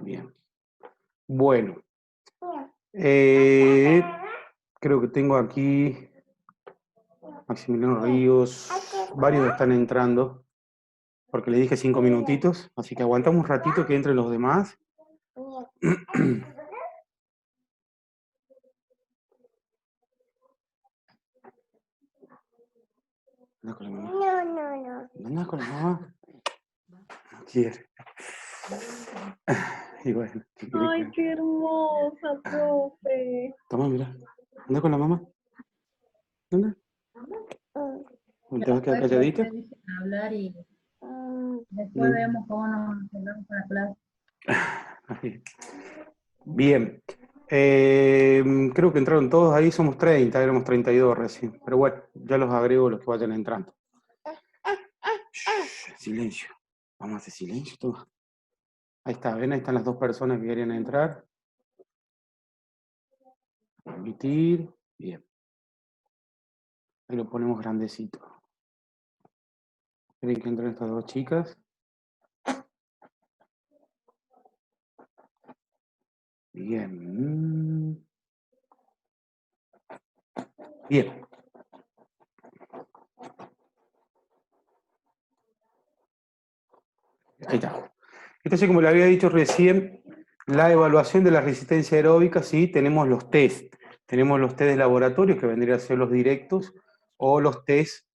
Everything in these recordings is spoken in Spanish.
Bien. Bueno. Creo que tengo aquí Maximiliano Ríos. Varios están entrando. Porque le dije 5 minutitos. Así que aguantamos un ratito que entren los demás. ¿Anda con la mamá? No. ¿Anda con la mamá? No quiere. Y bueno. Ay, qué hermosa, profe. Toma, mira. ¿Anda con la mamá? ¿Anda? ¿Te vas a quedar calladita? Hablar y después vemos cómo nos quedamos para clase. Bien. Creo que entraron todos ahí, somos 30, éramos 32 recién. Pero bueno, ya los agrego los que vayan entrando. Shh, silencio. Vamos a hacer silencio todo. Ahí está, ven, ahí están las dos personas que querían entrar. Permitir. Bien. Ahí lo ponemos grandecito. Esperen que entren estas dos chicas. Bien. Bien. Ahí está. Entonces, como le había dicho recién, la evaluación de la resistencia aeróbica, sí, tenemos los test. Tenemos los test de laboratorio, que vendrían a ser los directos, o los test,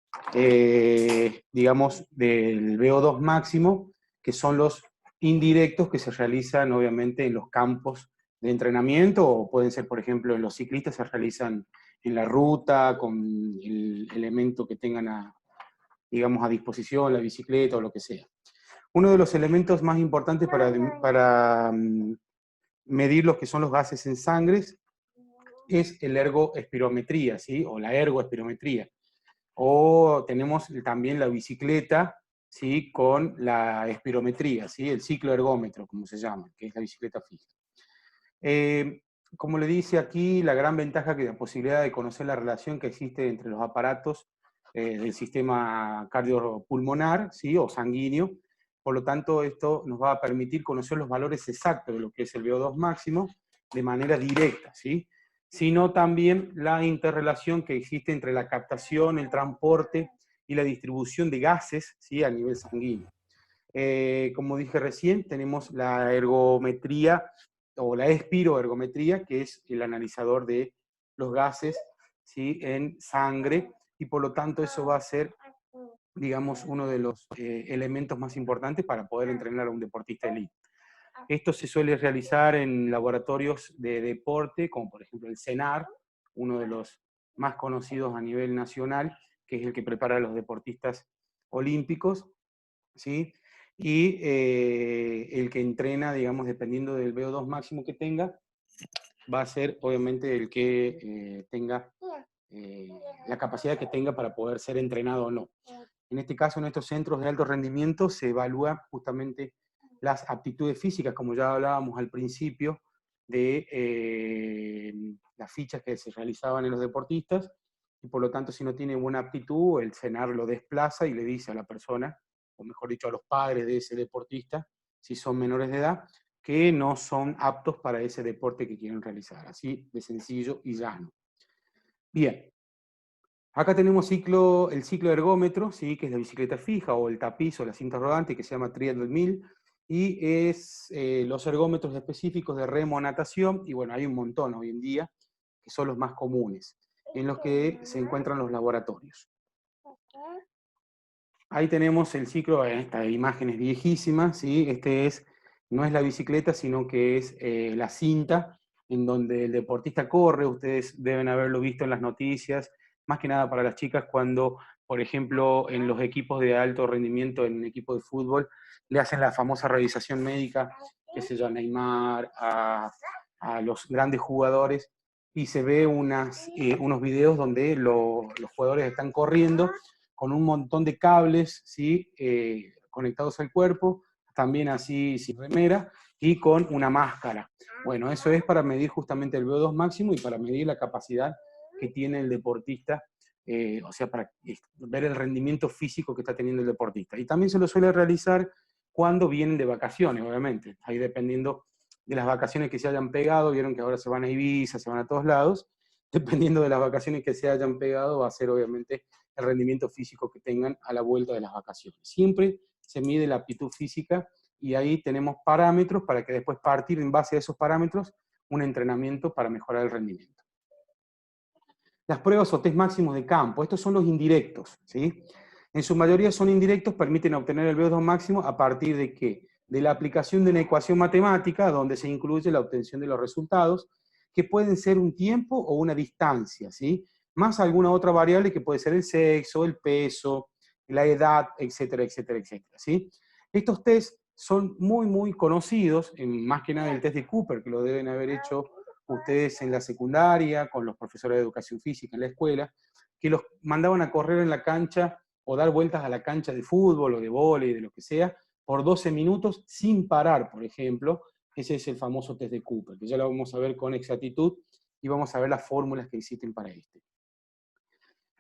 digamos, del VO2 máximo, que son los indirectos que se realizan, obviamente, en los campos de entrenamiento, o pueden ser, por ejemplo, en los ciclistas, se realizan en la ruta, con el elemento que tengan, digamos, a disposición, la bicicleta o lo que sea. Uno de los elementos más importantes para medir lo que son los gases en sangre es el ergoespirometría, ¿sí? O la ergoespirometría. O tenemos también la bicicleta, ¿sí? Con la espirometría, ¿sí? El ciclo ergómetro, como se llama, que es la bicicleta fija. Como le dice aquí, la gran ventaja que la posibilidad de conocer la relación que existe entre los aparatos del sistema cardiopulmonar, ¿sí? O sanguíneo. Por lo tanto, esto nos va a permitir conocer los valores exactos de lo que es el VO2 máximo de manera directa, ¿sí? Sino también la interrelación que existe entre la captación, el transporte y la distribución de gases, ¿sí? A nivel sanguíneo. Como dije recién, tenemos la ergometría o la espiroergometría, que es el analizador de los gases, ¿sí? En sangre, y por lo tanto eso va a ser, digamos, uno de los elementos más importantes para poder entrenar a un deportista elite. Esto se suele realizar en laboratorios de deporte, como por ejemplo el CENAR, uno de los más conocidos a nivel nacional, que es el que prepara a los deportistas olímpicos, ¿sí? Y el que entrena, digamos, dependiendo del VO2 máximo que tenga, va a ser obviamente el que tenga la capacidad que tenga para poder ser entrenado o no. En este caso, en estos centros de alto rendimiento se evalúa justamente las aptitudes físicas, como ya hablábamos al principio, de las fichas que se realizaban en los deportistas, y por lo tanto, si no tiene buena aptitud, el CENAR lo desplaza y le dice a la persona, o mejor dicho, a los padres de ese deportista, si son menores de edad, que no son aptos para ese deporte que quieren realizar. Así de sencillo y llano. Bien. Acá tenemos el ciclo ergómetro, ¿sí? Que es la bicicleta fija o el tapiz o la cinta rodante, que se llama Triathlon 1000, y es los ergómetros específicos de remo o natación, y bueno, hay un montón hoy en día, que son los más comunes, en los que se encuentran los laboratorios. Ahí tenemos el ciclo, esta imagen es viejísima, ¿sí? No es la bicicleta, sino que es la cinta en donde el deportista corre. Ustedes deben haberlo visto en las noticias, más que nada para las chicas cuando, por ejemplo, en los equipos de alto rendimiento, en un equipo de fútbol, le hacen la famosa revisación médica, qué sé yo, a Neymar, a los grandes jugadores, y se ve unos videos donde los jugadores están corriendo con un montón de cables, ¿sí? Conectados al cuerpo, también así sin remera, y con una máscara. Bueno, eso es para medir justamente el VO2 máximo y para medir la capacidad que tiene el deportista, o sea, para ver el rendimiento físico que está teniendo el deportista. Y también se lo suele realizar cuando vienen de vacaciones, obviamente. Ahí dependiendo de las vacaciones que se hayan pegado, vieron que ahora se van a Ibiza, se van a todos lados, dependiendo de las vacaciones que se hayan pegado, va a ser obviamente el rendimiento físico que tengan a la vuelta de las vacaciones. Siempre se mide la aptitud física y ahí tenemos parámetros para que después partir en base a esos parámetros un entrenamiento para mejorar el rendimiento. Las pruebas o test máximos de campo, estos son los indirectos, ¿sí? En su mayoría son indirectos, permiten obtener el VO2 máximo a partir de ¿qué? De la aplicación de una ecuación matemática donde se incluye la obtención de los resultados, que pueden ser un tiempo o una distancia, ¿sí? Más alguna otra variable que puede ser el sexo, el peso, la edad, etcétera, etcétera, etcétera, ¿sí? Estos test son muy conocidos, más que nada el test de Cooper, que lo deben haber hecho ustedes en la secundaria, con los profesores de educación física en la escuela, que los mandaban a correr en la cancha o dar vueltas a la cancha de fútbol o de vóley, de lo que sea, por 12 minutos sin parar, por ejemplo. Ese es el famoso test de Cooper, que ya lo vamos a ver con exactitud y vamos a ver las fórmulas que existen para este.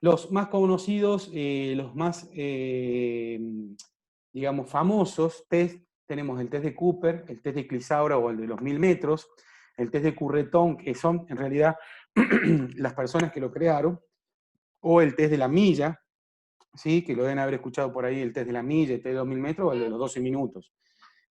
Los más conocidos, los más, digamos, famosos test, tenemos el test de Cooper, el test de Clisauра o el de los 1000 metros, el test de Curretón, que son en realidad las personas que lo crearon, o el test de la milla, ¿sí? Que lo deben haber escuchado por ahí, el test de la milla, el test de 2000 metros o el de los 12 minutos.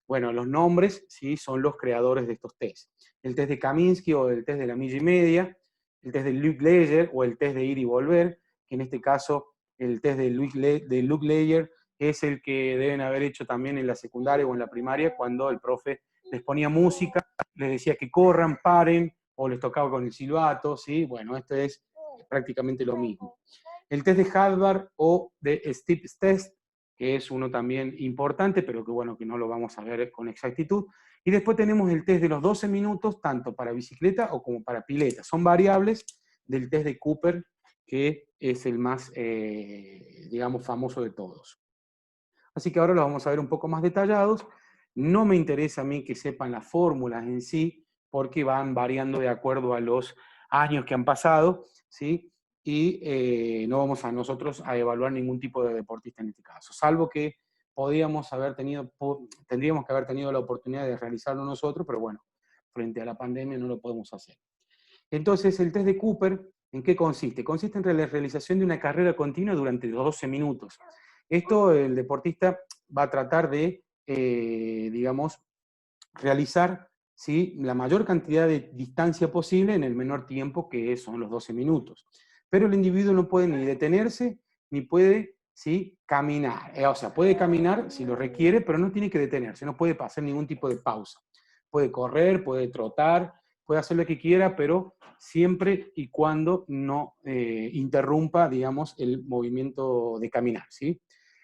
Bueno, los nombres, ¿sí? Son los creadores de estos tests. El test de Kaminsky o el test de la milla y media, el test de Luke Leyer o el test de ir y volver, que en este caso el test de Luke Leyer es el que deben haber hecho también en la secundaria o en la primaria, cuando el profe les ponía música, les decía que corran, paren, o les tocaba con el silbato, ¿sí? Bueno, este es prácticamente lo mismo. El test de Harvard o de Stips Test, que es uno también importante, pero que bueno, que no lo vamos a ver con exactitud. Y después tenemos el test de los 12 minutos, tanto para bicicleta o como para pileta. Son variables del test de Cooper, que es el más, digamos, famoso de todos. Así que ahora lo vamos a ver un poco más detallados. No me interesa a mí que sepan las fórmulas en sí, porque van variando de acuerdo a los años que han pasado, ¿sí? Y no vamos a nosotros a evaluar ningún tipo de deportista en este caso, salvo que tendríamos que haber tenido la oportunidad de realizarlo nosotros, pero bueno, frente a la pandemia no lo podemos hacer. Entonces, el test de Cooper, ¿en qué consiste? Consiste en la realización de una carrera continua durante 12 minutos. Esto el deportista va a tratar de, digamos, realizar, ¿sí? La mayor cantidad de distancia posible en el menor tiempo, que son los 12 minutos. Pero el individuo no puede ni detenerse, ni puede, ¿sí? Caminar. O sea, puede caminar si lo requiere, pero no tiene que detenerse, no puede pasar ningún tipo de pausa. Puede correr, puede trotar, puede hacer lo que quiera, pero siempre y cuando no interrumpa, digamos, el movimiento de caminar, ¿sí?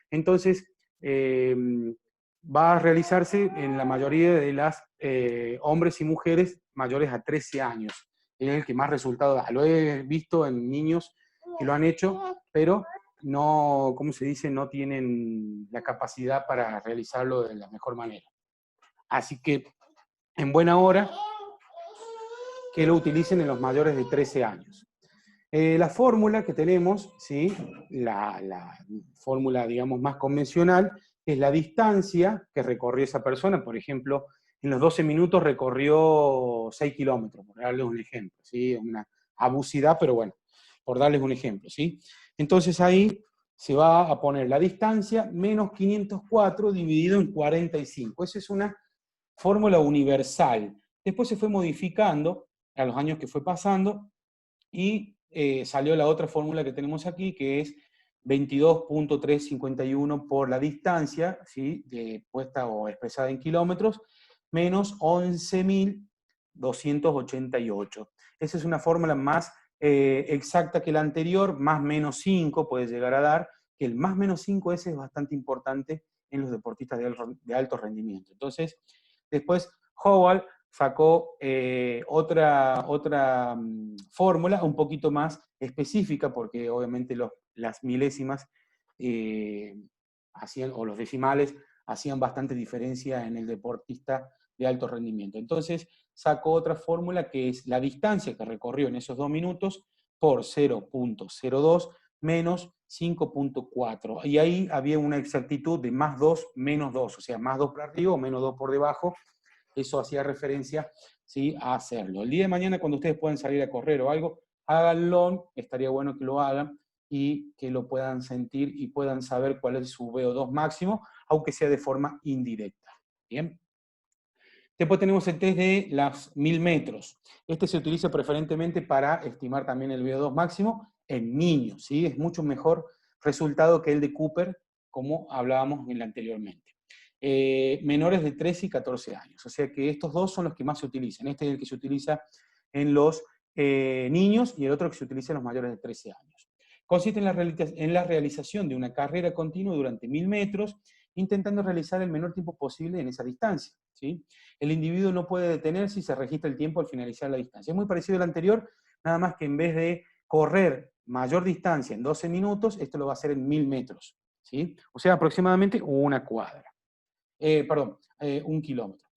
Entonces, va a realizarse en la mayoría de las hombres y mujeres mayores a 13 años. Es el que más resultado da. Lo he visto en niños que lo han hecho, pero no, ¿cómo se dice? No tienen la capacidad para realizarlo de la mejor manera. Así que, en buena hora, que lo utilicen en los mayores de 13 años. La fórmula que tenemos, ¿sí? La fórmula, digamos, más convencional, es la distancia que recorrió esa persona. Por ejemplo, en los 12 minutos recorrió 6 kilómetros, por darles un ejemplo, ¿sí? Una abusidad, pero bueno, por darles un ejemplo, ¿sí? Entonces ahí se va a poner la distancia menos 504 dividido en 45. Esa es una fórmula universal. Después se fue modificando a los años que fue pasando y salió la otra fórmula que tenemos aquí, que es 22.351 por la distancia, ¿sí? Puesta o expresada en kilómetros, menos 11.288. Esa es una fórmula más exacta que la anterior, más menos 5 puede llegar a dar, que el más menos 5 ese es bastante importante en los deportistas de alto rendimiento. Entonces, después Howell sacó otra fórmula un poquito más específica, porque obviamente las milésimas o los decimales hacían bastante diferencia en el deportista de alto rendimiento. Entonces sacó otra fórmula que es la distancia que recorrió en esos 2 minutos por 0.02 menos 5.4. Y ahí había una exactitud de más 2, menos 2, o sea, más 2 por arriba o menos 2 por debajo. Eso hacía referencia, ¿sí?, a hacerlo. El día de mañana, cuando ustedes puedan salir a correr o algo, háganlo, estaría bueno que lo hagan y que lo puedan sentir y puedan saber cuál es su VO2 máximo, aunque sea de forma indirecta. ¿Bien? Después tenemos el test de las 1000 metros. Este se utiliza preferentemente para estimar también el VO2 máximo en niños, ¿sí? Es mucho mejor resultado que el de Cooper, como hablábamos anteriormente. Menores de 13 y 14 años. O sea que estos dos son los que más se utilizan. Este es el que se utiliza en los niños y el otro que se utiliza en los mayores de 13 años. Consiste en la realización de una carrera continua durante 1000 metros, intentando realizar el menor tiempo posible en esa distancia, ¿sí? El individuo no puede detenerse y se registra el tiempo al finalizar la distancia. Es muy parecido al anterior, nada más que en vez de correr mayor distancia en 12 minutos, esto lo va a hacer en 1000 metros, ¿sí? O sea, aproximadamente una cuadra. Un kilómetro.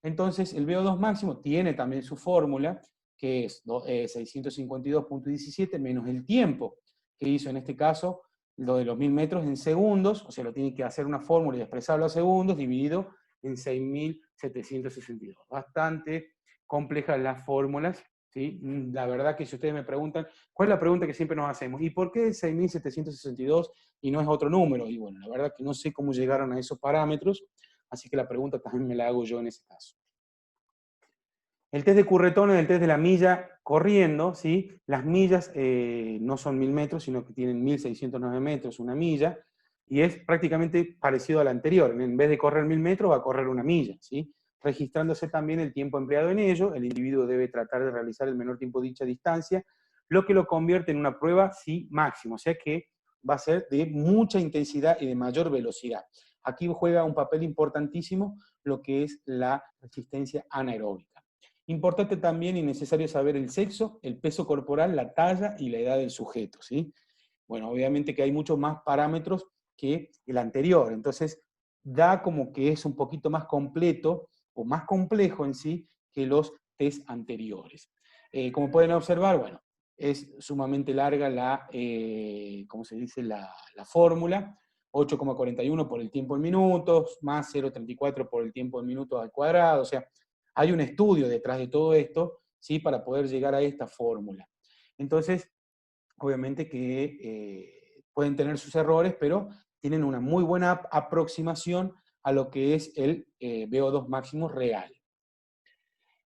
Entonces, el VO2 máximo tiene también su fórmula, que es 652.17 menos el tiempo que hizo en este caso, lo de los 1000 metros en segundos, o sea, lo tiene que hacer una fórmula y expresarlo a segundos, dividido en 6.762. Bastante complejas las fórmulas, ¿sí? La verdad que si ustedes me preguntan, ¿cuál es la pregunta que siempre nos hacemos? ¿Y por qué 6.762 y no es otro número? Y bueno, la verdad que no sé cómo llegaron a esos parámetros, así que la pregunta también me la hago yo en ese caso. El test de Curretón es el test de la milla corriendo, ¿sí? Las millas no son 1000 metros, sino que tienen 1609 metros, una milla, y es prácticamente parecido al anterior. En vez de correr 1000 metros, va a correr una milla, ¿sí? Registrándose también el tiempo empleado en ello, el individuo debe tratar de realizar el menor tiempo de dicha distancia, lo que lo convierte en una prueba, sí, máxima, o sea que va a ser de mucha intensidad y de mayor velocidad. Aquí juega un papel importantísimo lo que es la resistencia anaeróbica. Importante también y necesario saber el sexo, el peso corporal, la talla y la edad del sujeto, ¿sí? Bueno, obviamente que hay muchos más parámetros que el anterior, entonces da como que es un poquito más completo o más complejo en sí que los test anteriores. Como pueden observar, bueno, es sumamente larga la, ¿cómo se dice? La fórmula, 8,41 por el tiempo en minutos, más 0,34 por el tiempo en minutos al cuadrado, o sea, hay un estudio detrás de todo esto, ¿sí?, para poder llegar a esta fórmula. Entonces, obviamente que pueden tener sus errores, pero tienen una muy buena aproximación a lo que es el VO2 máximo real.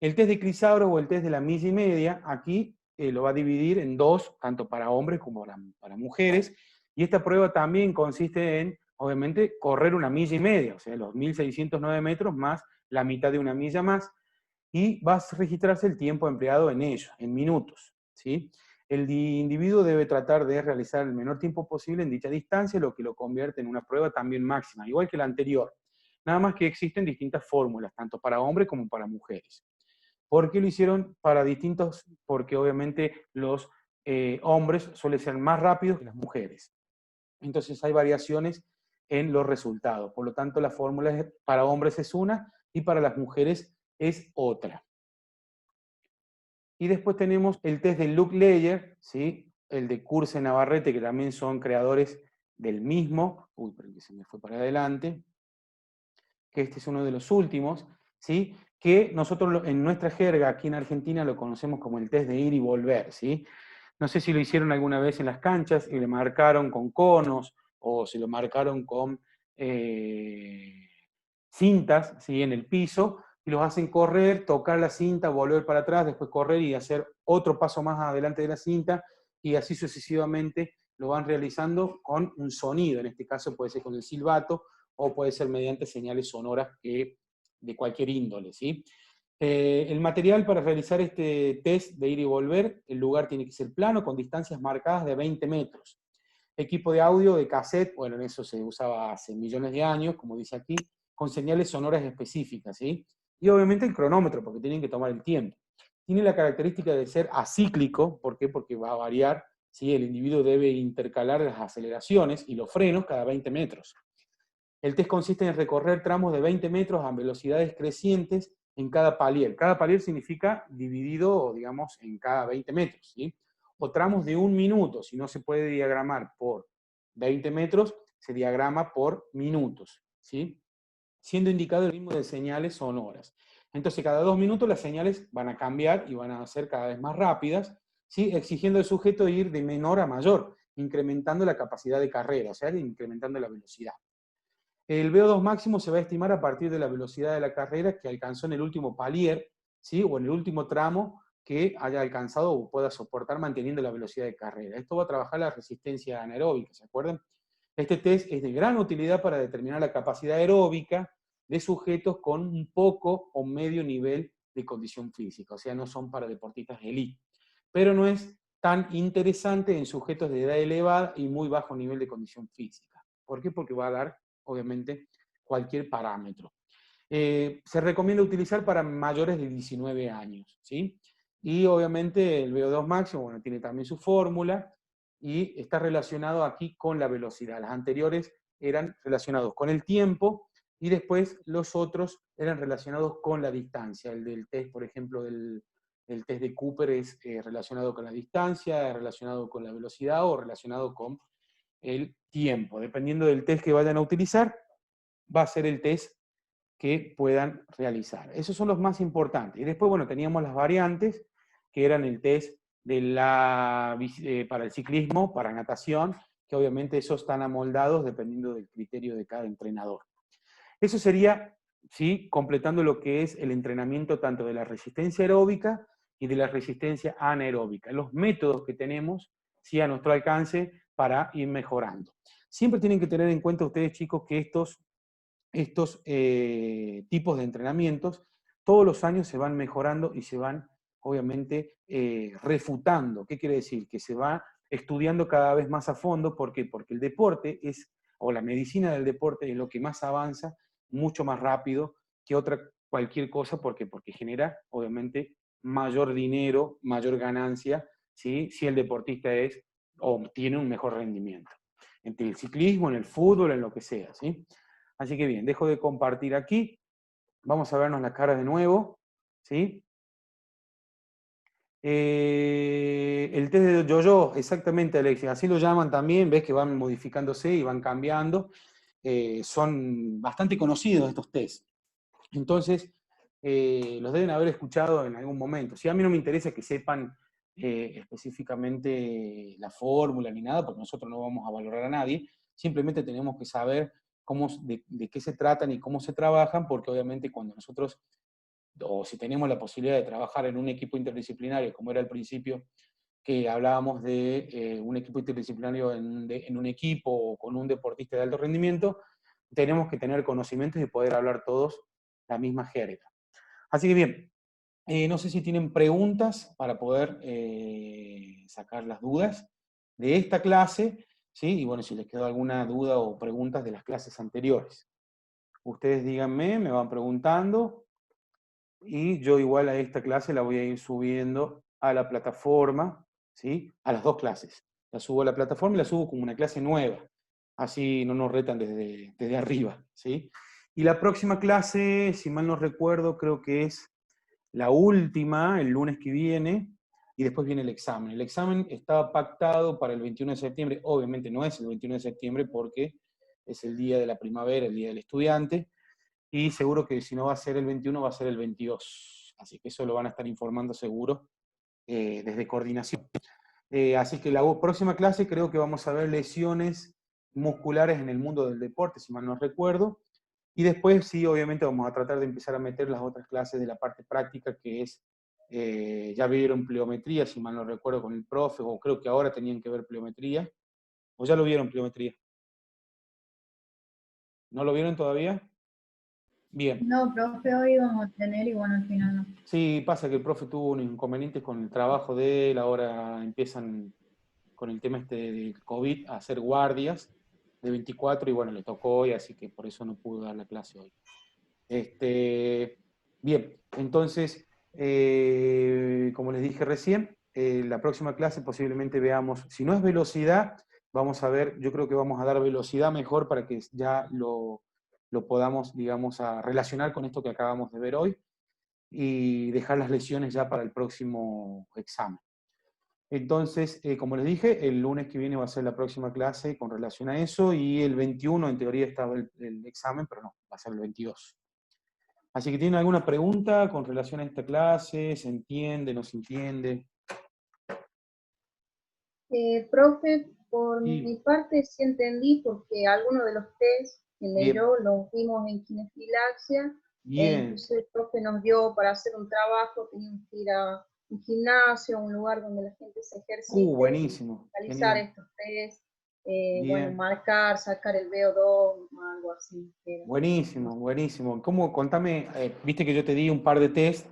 El test de Chris-Sauer o el test de la milla y media, aquí lo va a dividir en dos, tanto para hombres como para mujeres, y esta prueba también consiste en, obviamente, correr una milla y media, o sea, los 1609 metros más la mitad de una milla más, y va a registrarse el tiempo empleado en ello, en minutos, ¿sí? El individuo debe tratar de realizar el menor tiempo posible en dicha distancia, lo que lo convierte en una prueba también máxima, igual que la anterior. Nada más que existen distintas fórmulas, tanto para hombres como para mujeres. ¿Por qué lo hicieron para distintos? Porque obviamente los hombres suelen ser más rápidos que las mujeres. Entonces hay variaciones en los resultados. Por lo tanto, la fórmula para hombres es una y para las mujeres es otra. Y después tenemos el test de Luke Leyer, ¿sí? El de Curse Navarrete, que también son creadores del mismo. Uy, pero que se me fue para adelante. Que este es uno de los últimos, ¿sí? Que nosotros en nuestra jerga aquí en Argentina lo conocemos como el test de ir y volver, ¿sí? No sé si lo hicieron alguna vez en las canchas y le marcaron con conos o si lo marcaron con cintas, ¿sí?, en el piso, y los hacen correr, tocar la cinta, volver para atrás, después correr y hacer otro paso más adelante de la cinta, y así sucesivamente lo van realizando con un sonido, en este caso puede ser con el silbato, o puede ser mediante señales sonoras de cualquier índole, ¿sí? El material para realizar este test de ir y volver, el lugar tiene que ser plano, con distancias marcadas de 20 metros. Equipo de audio de cassette, bueno, en eso se usaba hace millones de años, como dice aquí, con señales sonoras específicas, ¿sí? Y obviamente el cronómetro, porque tienen que tomar el tiempo. Tiene la característica de ser acíclico, ¿por qué? Porque va a variar, ¿sí? El individuo debe intercalar las aceleraciones y los frenos cada 20 metros. El test consiste en recorrer tramos de 20 metros a velocidades crecientes en cada palier. Cada palier significa dividido, digamos, en cada 20 metros, ¿sí? o tramos de 1 minuto. Si no se puede diagramar por 20 metros, se diagrama por minutos, ¿sí? Siendo indicado el ritmo de señales sonoras. Entonces, cada 2 minutos las señales van a cambiar y van a ser cada vez más rápidas, ¿sí? Exigiendo al sujeto ir de menor a mayor, incrementando la capacidad de carrera, o sea, incrementando la velocidad. El VO2 máximo se va a estimar a partir de la velocidad de la carrera que alcanzó en el último palier, ¿sí? O en el último tramo que haya alcanzado o pueda soportar manteniendo la velocidad de carrera. Esto va a trabajar la resistencia anaeróbica, ¿se acuerdan? Este test es de gran utilidad para determinar la capacidad aeróbica de sujetos con un poco o medio nivel de condición física, o sea, no son para deportistas de élite. Pero no es tan interesante en sujetos de edad elevada y muy bajo nivel de condición física. ¿Por qué? Porque va a dar, obviamente, cualquier parámetro. Se recomienda utilizar para mayores de 19 años, ¿sí? Y obviamente el VO2 máximo, bueno, tiene también su fórmula y está relacionado aquí con la velocidad. Las anteriores eran relacionados con el tiempo y después los otros eran relacionados con la distancia. El del test, por ejemplo, el test de Cooper es relacionado con la distancia, relacionado con la velocidad o relacionado con el tiempo. Dependiendo del test que vayan a utilizar, va a ser el test que puedan realizar. Esos son los más importantes. Y después, bueno, teníamos las variantes, que eran el test para el ciclismo, para natación, que obviamente esos están amoldados dependiendo del criterio de cada entrenador. Eso sería, ¿sí?, completando lo que es el entrenamiento tanto de la resistencia aeróbica y de la resistencia anaeróbica. Los métodos que tenemos, ¿sí?, a nuestro alcance para ir mejorando. Siempre tienen que tener en cuenta ustedes, chicos, que estos tipos de entrenamientos todos los años se van mejorando y se van, obviamente, refutando. ¿Qué quiere decir? Que se va estudiando cada vez más a fondo. ¿Por qué? Porque el deporte o la medicina del deporte es lo que más avanza, mucho más rápido que cualquier cosa. ¿Por qué? Porque genera, obviamente, mayor dinero, mayor ganancia, ¿sí?, si el deportista o tiene un mejor rendimiento. En el ciclismo, en el fútbol, en lo que sea, ¿sí? Así que bien, dejo de compartir aquí. Vamos a vernos la cara de nuevo, ¿sí? El test de yo-yo, exactamente, Alexia. Así lo llaman también, ves que van modificándose y van cambiando. Son bastante conocidos estos tests. Entonces, los deben haber escuchado en algún momento. Si a mí no me interesa que sepan específicamente la fórmula ni nada, porque nosotros no vamos a valorar a nadie, simplemente tenemos que saber de qué se tratan y cómo se trabajan, porque obviamente cuando nosotros, o si tenemos la posibilidad de trabajar en un equipo interdisciplinario, como era al principio, que hablábamos de un equipo interdisciplinario en un equipo o con un deportista de alto rendimiento, tenemos que tener conocimientos y poder hablar todos la misma jerga. Así que bien, no sé si tienen preguntas para poder sacar las dudas de esta clase, ¿sí? Y bueno, si les quedó alguna duda o preguntas de las clases anteriores. Ustedes díganme, me van preguntando, y yo igual a esta clase la voy a ir subiendo a la plataforma, ¿sí? A las dos clases. La subo a la plataforma y la subo como una clase nueva. Así no nos retan desde arriba, ¿sí? Y la próxima clase, si mal no recuerdo, creo que es la última, el lunes que viene, y después viene el examen. El examen estaba pactado para el 21 de septiembre, obviamente no es el 21 de septiembre porque es el día de la primavera, el día del estudiante, y seguro que si no va a ser el 21, va a ser el 22. Así que eso lo van a estar informando seguro desde coordinación. Así que la próxima clase creo que vamos a ver lesiones musculares en el mundo del deporte, si mal no recuerdo. Y después sí, obviamente vamos a tratar de empezar a meter las otras clases de la parte práctica, que es, ya vieron pliometría, si mal no recuerdo, con el profe, o creo que ahora tenían que ver pliometría. ¿O ya lo vieron pliometría? ¿No lo vieron todavía? Bien. No, profe, hoy íbamos a tener y bueno, al final no. Sí, pasa que el profe tuvo un inconveniente con el trabajo de él, ahora empiezan con el tema del COVID a hacer guardias de 24 y bueno, le tocó hoy, así que por eso no pudo dar la clase hoy. Bien, entonces, como les dije recién, la próxima clase posiblemente veamos, si no es velocidad, vamos a ver, yo creo que vamos a dar velocidad mejor para que ya lo podamos, digamos, a relacionar con esto que acabamos de ver hoy y dejar las lesiones ya para el próximo examen. Entonces, como les dije, el lunes que viene va a ser la próxima clase con relación a eso, y el 21 en teoría estaba el examen, pero no, va a ser el 22. Así que, ¿tienen alguna pregunta con relación a esta clase? ¿Se entiende, no se entiende? Profe, por mi Sí, parte sí entendí porque algunos de los test que bien, leyó los vimos en kinefilaxia e bien. incluso el profe nos dio para hacer un trabajo, teníamos que ir a un gimnasio, a un lugar donde la gente se ejercite y Buenísimo, realizar genial, estos test, bueno, bien. marcar, sacar el VO2, algo así. Buenísimo, buenísimo. ¿Cómo, contame, viste que yo te di un par de test,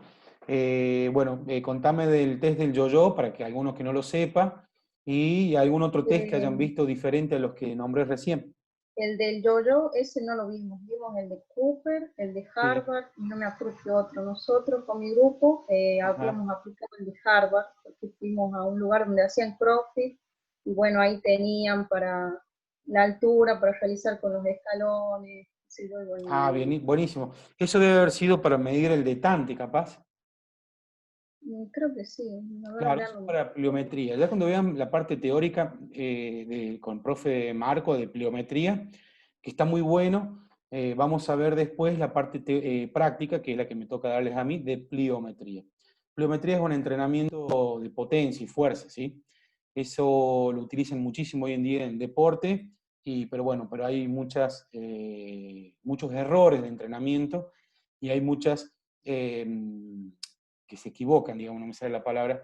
bueno, contame del test del yo-yo para que algunos que no lo sepa, y algún otro test que hayan Eh, visto diferente a los que nombré recién. el del yo-yo, ese no lo vimos. Vimos el de Cooper, el de Sí, Harvard, y no me acuerdo qué otro. Nosotros con mi grupo ajá. habíamos aplicado el de Harvard, porque fuimos a un lugar donde hacían CrossFit, y bueno, ahí tenían para la altura, para realizar con los escalones, sí, bueno, Ah, bien, buenísimo. Eso debe haber sido para medir el detante, capaz. creo que sí, la verdad Claro, ya eso es no. para pliometría. Ya cuando vean la parte teórica con profe Marco de pliometría, que está muy bueno, vamos a ver después la parte práctica, que es la que me toca darles a mí, de pliometría. Pliometría es un entrenamiento de potencia y fuerza, ¿sí? Eso lo utilizan muchísimo hoy en día en deporte, pero bueno, pero hay muchos errores de entrenamiento y hay muchas que se equivocan, digamos, no me sale la palabra,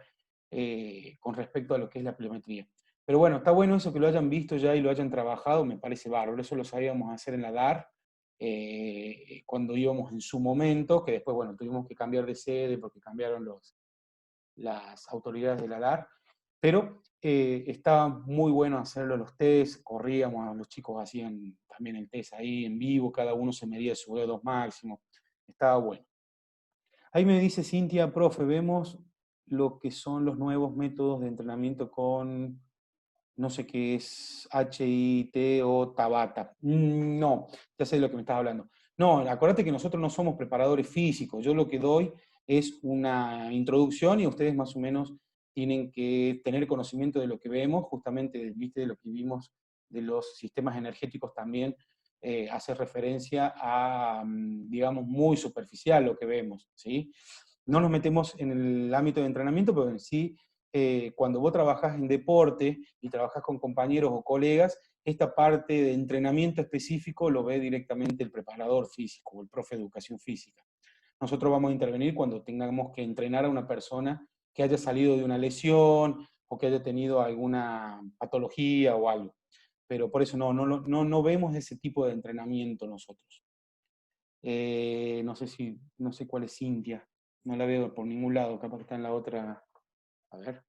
con respecto a lo que es la pliometría. Pero bueno, está bueno eso que lo hayan visto ya y lo hayan trabajado, me parece bárbaro. Eso lo sabíamos hacer en la DAR, cuando íbamos en su momento, que después, bueno, tuvimos que cambiar de sede porque cambiaron las autoridades de la DAR, pero estaba muy bueno hacerlo los test, corríamos, los chicos hacían también el test ahí en vivo, cada uno se medía su dedos máximo, estaba bueno. Ahí me dice Cintia, profe, vemos lo que son los nuevos métodos de entrenamiento con, no sé qué es, HIIT o Tabata. No, ya sé de lo que me estás hablando. No, acuérdate que nosotros no somos preparadores físicos. Yo lo que doy es una introducción y ustedes más o menos tienen que tener conocimiento de lo que vemos, justamente, viste, de lo que vimos de los sistemas energéticos también, hace referencia a, digamos, muy superficial lo que vemos, ¿sí? No nos metemos en el ámbito de entrenamiento, pero en sí, cuando vos trabajás en deporte y trabajás con compañeros o colegas, esta parte de entrenamiento específico lo ve directamente el preparador físico o el profe de educación física. Nosotros vamos a intervenir cuando tengamos que entrenar a una persona que haya salido de una lesión o que haya tenido alguna patología o algo. Pero por eso no vemos ese tipo de entrenamiento nosotros. No sé cuál es Cintia, no la veo por ningún lado, capaz que está en la otra. A ver,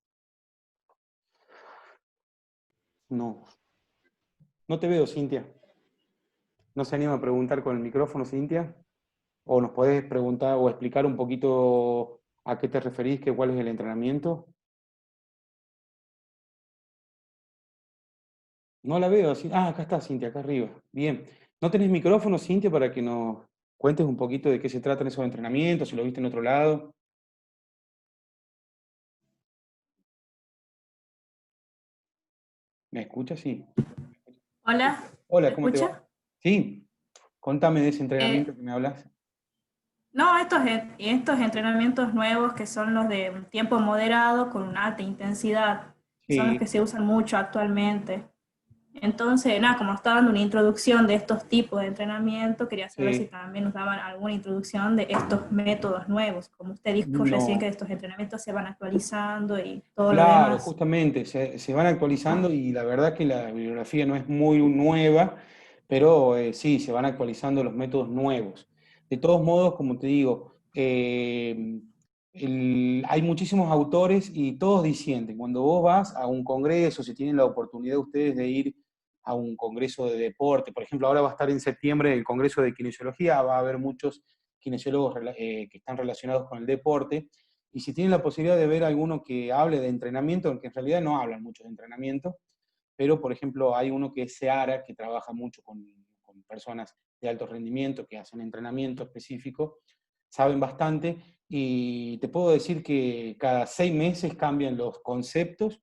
no, no te veo, Cintia. ¿No se anima a preguntar con el micrófono, Cintia? ¿O nos podés preguntar o explicar un poquito a qué te referís, cuál es el entrenamiento? No la veo. Ah, acá está, Cintia, acá arriba. Bien. ¿No tenés micrófono, Cintia, para que nos cuentes un poquito de qué se tratan esos entrenamientos, si lo viste en otro lado? ¿Me escuchas? Sí. Hola, ¿me Hola, ¿cómo te va? escucha? Sí, contame de ese entrenamiento Eh, que me hablas. no, estos entrenamientos nuevos que son los de un tiempo moderado con una alta intensidad, son los Sí, que se usan mucho actualmente. Entonces, nada, como estaba dando una introducción de estos tipos de entrenamiento, quería saber si sí. también nos daban alguna introducción de estos métodos nuevos. Como usted dijo recién que No. estos entrenamientos se van actualizando y todo lo Claro, demás. justamente, se van actualizando y la verdad que la bibliografía no es muy nueva, pero sí, se van actualizando los métodos nuevos. De todos modos, como te digo, hay muchísimos autores y todos dicienden, cuando vos vas a un congreso, si tienen la oportunidad ustedes de ir a un congreso de deporte, por ejemplo, ahora va a estar en septiembre el congreso de kinesiología, va a haber muchos kinesiólogos que están relacionados con el deporte, y si tienen la posibilidad de ver alguno que hable de entrenamiento, aunque en realidad no hablan mucho de entrenamiento, pero por ejemplo hay uno que es Seara, que trabaja mucho con personas de alto rendimiento, que hacen entrenamiento específico, saben bastante, y te puedo decir que cada 6 meses cambian los conceptos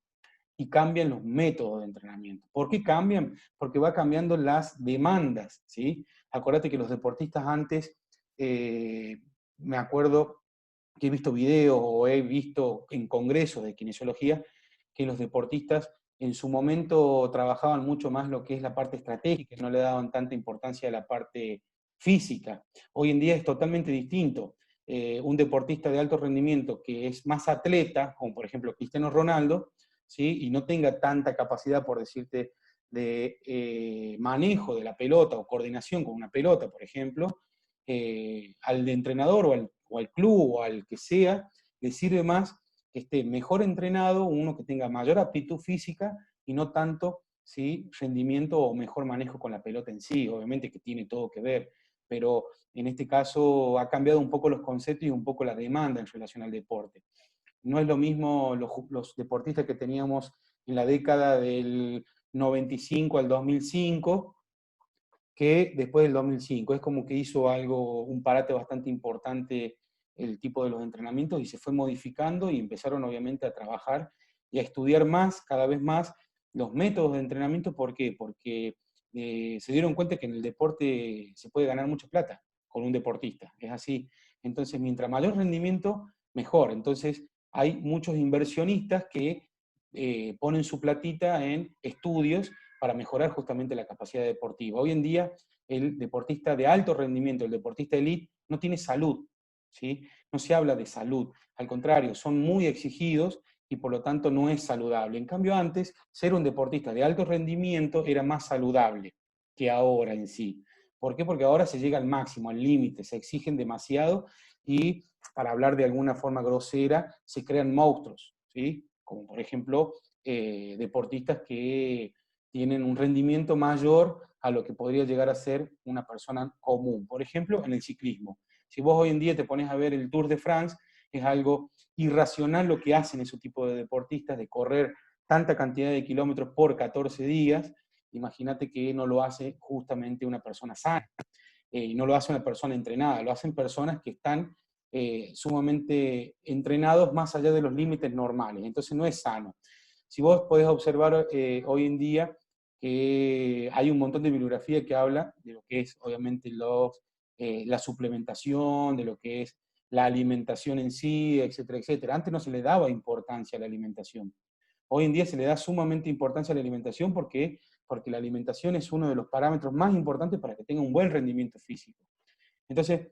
y cambian los métodos de entrenamiento. ¿Por qué cambian? Porque va cambiando las demandas, ¿sí? Acuérdate que los deportistas antes, me acuerdo que he visto videos o he visto en congresos de kinesiología, que los deportistas en su momento trabajaban mucho más lo que es la parte estratégica, no le daban tanta importancia a la parte física. Hoy en día es totalmente distinto. Un deportista de alto rendimiento que es más atleta, como por ejemplo Cristiano Ronaldo, ¿sí? Y no tenga tanta capacidad, por decirte, de manejo de la pelota o coordinación con una pelota, por ejemplo, al entrenador o al club o al que sea, le sirve más que esté mejor entrenado, uno que tenga mayor aptitud física y no tanto, ¿sí?, rendimiento o mejor manejo con la pelota en sí. Obviamente que tiene todo que ver, pero en este caso ha cambiado un poco los conceptos y un poco la demanda en relación al deporte. No es lo mismo los deportistas que teníamos en la década del 95 al 2005 que después del 2005. Es como que hizo algo, un parate bastante importante el tipo de los entrenamientos y se fue modificando y empezaron obviamente a trabajar y a estudiar más, cada vez más, los métodos de entrenamiento. ¿Por qué? Porque se dieron cuenta que en el deporte se puede ganar mucha plata con un deportista, es así. Entonces, mientras mayor rendimiento, mejor. Entonces, hay muchos inversionistas que ponen su platita en estudios para mejorar justamente la capacidad deportiva. Hoy en día, el deportista de alto rendimiento, el deportista elite, no tiene salud, ¿sí? No se habla de salud, al contrario, son muy exigidos y por lo tanto no es saludable. En cambio, antes, ser un deportista de alto rendimiento era más saludable que ahora en sí. ¿Por qué? Porque ahora se llega al máximo, al límite, se exigen demasiado y, para hablar de alguna forma grosera, se crean monstruos, ¿sí? Como por ejemplo, deportistas que tienen un rendimiento mayor a lo que podría llegar a ser una persona común. Por ejemplo, en el ciclismo. Si vos hoy en día te pones a ver el Tour de France, es algo irracional lo que hacen ese tipo de deportistas, de correr tanta cantidad de kilómetros por 14 días. Imagínate que no lo hace justamente una persona sana, y no lo hace una persona entrenada, lo hacen personas que están sumamente entrenados más allá de los límites normales. Entonces no es sano. Si vos podés observar hoy en día que hay un montón de bibliografía que habla de lo que es obviamente la suplementación, de lo que es la alimentación en sí, etcétera, etcétera. Antes no se le daba importancia a la alimentación. Hoy en día se le da sumamente importancia a la alimentación porque la alimentación es uno de los parámetros más importantes para que tenga un buen rendimiento físico. Entonces,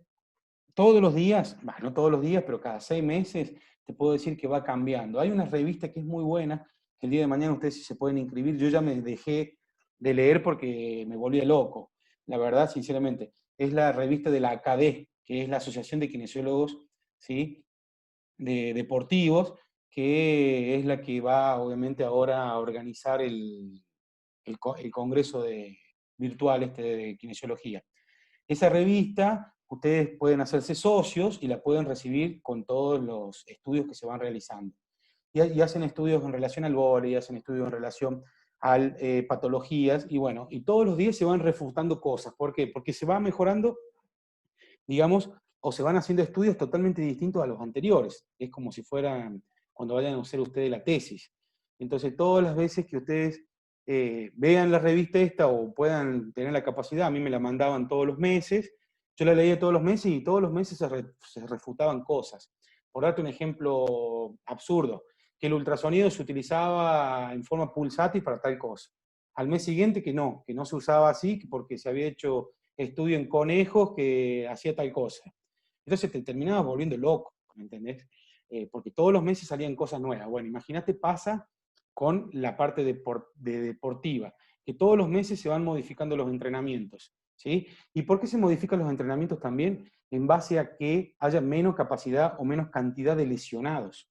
todos los días, bueno, no todos los días, pero cada 6 meses, te puedo decir que va cambiando. Hay una revista que es muy buena, que el día de mañana ustedes se pueden inscribir. Yo ya me dejé de leer porque me volvía loco, la verdad, sinceramente. Es la revista de la ACADE, que es la Asociación de Kinesiólogos, ¿sí?, deportivos, que es la que va, obviamente, ahora a organizar el congreso virtual de kinesiología. Esa revista, ustedes pueden hacerse socios y la pueden recibir con todos los estudios que se van realizando. Y hacen estudios en relación al vóley, hacen estudios en relación a patologías, y bueno, y todos los días se van refutando cosas. ¿Por qué? Porque se va mejorando, digamos, o se van haciendo estudios totalmente distintos a los anteriores. Es como si fueran cuando vayan a hacer ustedes la tesis. Entonces, todas las veces que ustedes vean la revista esta o puedan tener la capacidad, a mí me la mandaban todos los meses, yo la leía todos los meses y todos los meses se refutaban cosas. Por darte un ejemplo absurdo, que el ultrasonido se utilizaba en forma pulsátil para tal cosa. Al mes siguiente que no se usaba así porque se había hecho estudio en conejos que hacía tal cosa. Entonces te terminabas volviendo loco, ¿me entendés? Porque todos los meses salían cosas nuevas. Bueno, imagínate pasa con la parte deportiva, que todos los meses se van modificando los entrenamientos, ¿sí? ¿Y por qué se modifican los entrenamientos también? En base a que haya menos capacidad o menos cantidad de lesionados,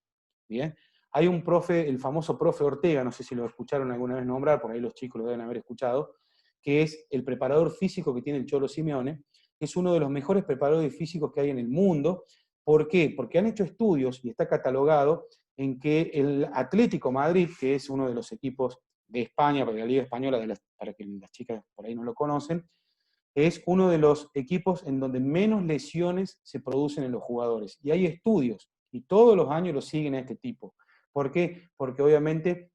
¿bien? Hay un profe, el famoso profe Ortega, no sé si lo escucharon alguna vez nombrar, por ahí los chicos lo deben haber escuchado, que es el preparador físico que tiene el Cholo Simeone. Es uno de los mejores preparadores físicos que hay en el mundo. ¿Por qué? Porque han hecho estudios y está catalogado en que el Atlético Madrid, que es uno de los equipos de España, para la Liga Española, para que las chicas por ahí no lo conocen, es uno de los equipos en donde menos lesiones se producen en los jugadores. Y hay estudios, y todos los años lo siguen a este tipo. ¿Por qué? Porque obviamente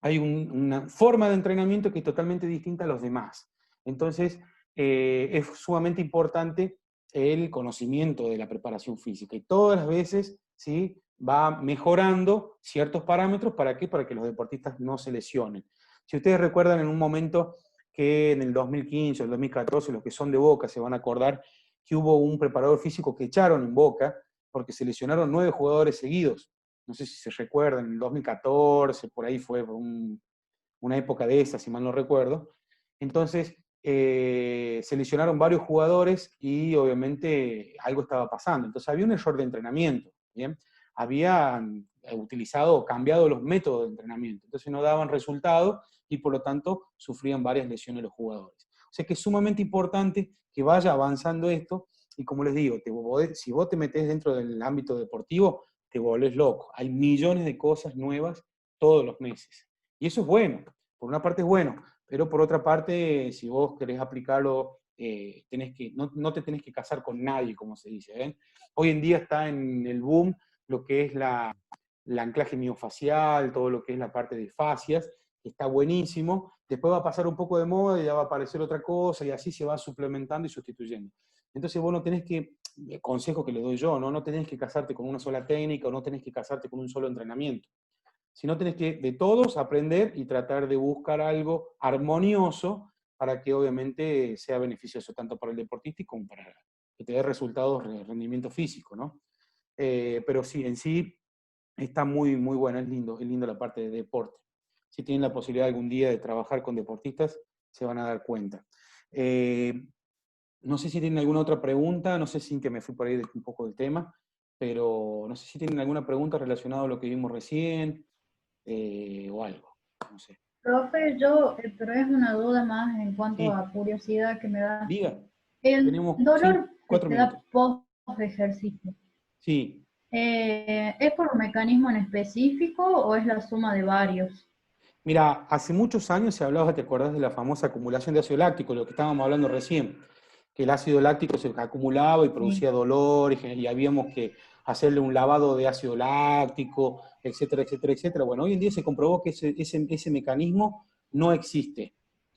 hay una forma de entrenamiento que es totalmente distinta a los demás. Entonces, es sumamente importante el conocimiento de la preparación física. Y todas las veces, ¿sí?, va mejorando ciertos parámetros. ¿Para qué? Para que los deportistas no se lesionen. Si ustedes recuerdan en un momento que en el 2015 o el 2014, los que son de Boca se van a acordar que hubo un preparador físico que echaron en Boca porque se lesionaron 9 jugadores seguidos. No sé si se recuerdan, en el 2014, por ahí fue una época de esa, si mal no recuerdo. Entonces, se lesionaron varios jugadores y obviamente algo estaba pasando. Entonces había un error de entrenamiento, ¿bien? Habían utilizado o cambiado los métodos de entrenamiento, entonces no daban resultado y por lo tanto sufrían varias lesiones los jugadores. O sea que es sumamente importante que vaya avanzando esto y como les digo, si vos te metés dentro del ámbito deportivo, te volvés loco. Hay millones de cosas nuevas todos los meses. Y eso es bueno, por una parte es bueno, pero por otra parte, si vos querés aplicarlo, no te tenés que casar con nadie, como se dice. ¿Ven? Hoy en día está en el boom lo que es el anclaje miofacial, todo lo que es la parte de fascias, que está buenísimo. Después va a pasar un poco de moda y ya va a aparecer otra cosa y así se va suplementando y sustituyendo. Entonces vos no tenés que, consejo que le doy yo, ¿no? No tenés que casarte con una sola técnica o no tenés que casarte con un solo entrenamiento. Sino tenés que de todos aprender y tratar de buscar algo armonioso para que obviamente sea beneficioso tanto para el deportista como para que te dé resultados de rendimiento físico, ¿no? Pero sí, en sí está muy, muy bueno, es lindo la parte de deporte. Si tienen la posibilidad algún día de trabajar con deportistas, se van a dar cuenta. No sé si tienen alguna otra pregunta, no sé si que me fui por ahí un poco del tema, pero no sé si tienen alguna pregunta relacionada a lo que vimos recién, o algo, no sé. Profe, pero es una duda más en cuanto Sí, a curiosidad que me da. diga, El tenemos dolor que 4 se da minutos. post ejercicio, Sí, ¿es por un mecanismo en específico o es la suma de varios? mira, hace muchos años se hablaba, ¿te acordás de la famosa acumulación de ácido láctico, lo que estábamos hablando recién? Que el ácido láctico se acumulaba y Sí. producía dolor y habíamos que hacerle un lavado de ácido láctico, etcétera, etcétera, etcétera. Bueno, hoy en día se comprobó que ese mecanismo no existe,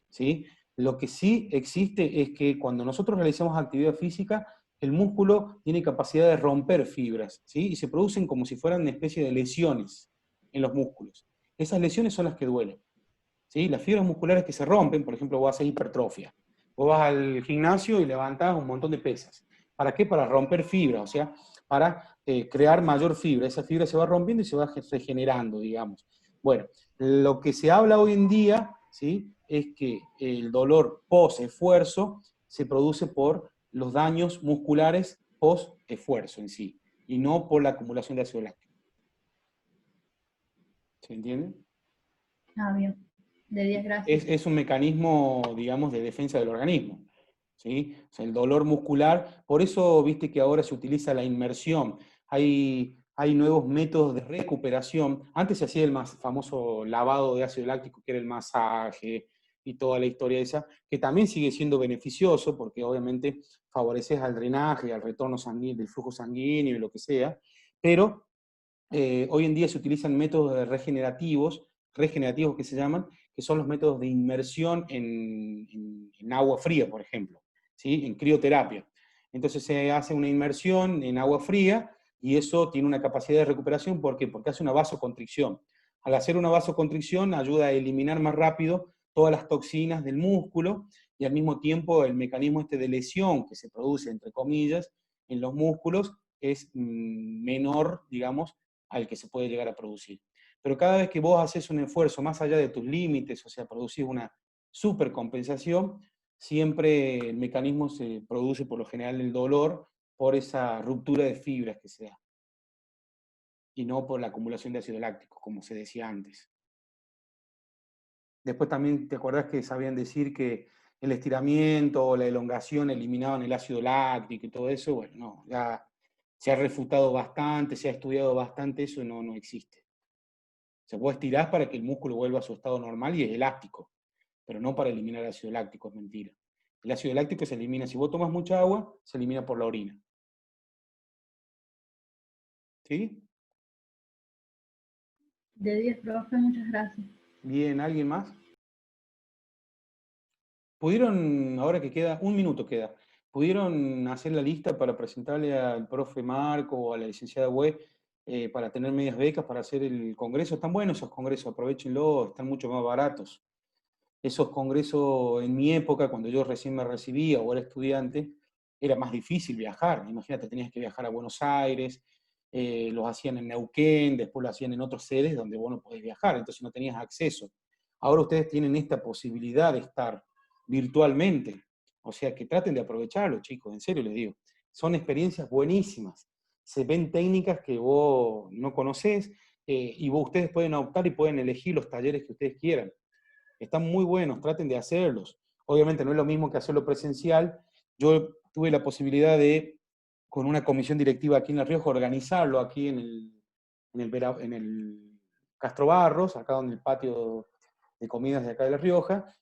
¿sí? Lo que sí existe es que cuando nosotros realizamos actividad física, el músculo tiene capacidad de romper fibras, ¿sí? Y se producen como si fueran una especie de lesiones en los músculos. Esas lesiones son las que duelen, ¿sí? Las fibras musculares que se rompen, por ejemplo, vos haces hipertrofia. Vos vas al gimnasio y levantás un montón de pesas. ¿Para qué? Para romper fibra, o sea, para crear mayor fibra. Esa fibra se va rompiendo y se va regenerando, digamos. Bueno, lo que se habla hoy en día, ¿sí?, es que el dolor post-esfuerzo se produce por los daños musculares post-esfuerzo en sí, y no por la acumulación de ácido láctico. ¿Se entiende? Ah, bien. De 10, gracias. Es un mecanismo, digamos, de defensa del organismo, ¿sí? O sea, el dolor muscular, por eso viste que ahora se utiliza la inmersión. Hay nuevos métodos de recuperación. Antes se hacía el más famoso lavado de ácido láctico, que era el masaje y toda la historia esa, que también sigue siendo beneficioso, porque obviamente favoreces al drenaje, al retorno sanguíneo, del flujo sanguíneo y lo que sea, pero hoy en día se utilizan métodos regenerativos que se llaman, que son los métodos de inmersión en agua fría, por ejemplo, ¿sí?, en crioterapia. Entonces se hace una inmersión en agua fría y eso tiene una capacidad de recuperación. ¿Por qué? Porque hace una vasoconstricción. Al hacer una vasoconstricción ayuda a eliminar más rápido todas las toxinas del músculo y al mismo tiempo el mecanismo este de lesión que se produce, entre comillas, en los músculos es menor, digamos, al que se puede llegar a producir. Pero cada vez que vos haces un esfuerzo más allá de tus límites, o sea, producís una supercompensación, siempre el mecanismo se produce por lo general el dolor por esa ruptura de fibras que se da, y no por la acumulación de ácido láctico, como se decía antes. Después también te acordás que sabían decir que el estiramiento o la elongación eliminaban el ácido láctico y todo eso. Bueno, no, ya se ha refutado bastante, se ha estudiado bastante, eso no existe. Se puede estirar para que el músculo vuelva a su estado normal y es elástico, pero no para eliminar ácido láctico, es mentira. El ácido láctico se elimina, si vos tomas mucha agua, se elimina por la orina. ¿Sí? De 10, profe, muchas gracias. Bien, ¿alguien más? ¿Pudieron, ahora que queda, un minuto queda, pudieron hacer la lista para presentarle al profe Marco o a la licenciada Web para tener medias becas para hacer el congreso? Están buenos esos congresos, aprovechenlo, están mucho más baratos. Esos congresos en mi época, cuando yo recién me recibía o era estudiante, era más difícil viajar. Imagínate, tenías que viajar a Buenos Aires, los hacían en Neuquén, después lo hacían en otras sedes donde vos no podés viajar, entonces no tenías acceso. Ahora ustedes tienen esta posibilidad de estar virtualmente, o sea que traten de aprovecharlo, chicos, en serio les digo. Son experiencias buenísimas, se ven técnicas que vos no conocés, y ustedes pueden optar y pueden elegir los talleres que ustedes quieran. Están muy buenos, traten de hacerlos. Obviamente no es lo mismo que hacerlo presencial. Yo tuve la posibilidad de, con una comisión directiva aquí en La Rioja, organizarlo aquí en el Castro Barros, acá en el patio de comidas de acá de La Rioja,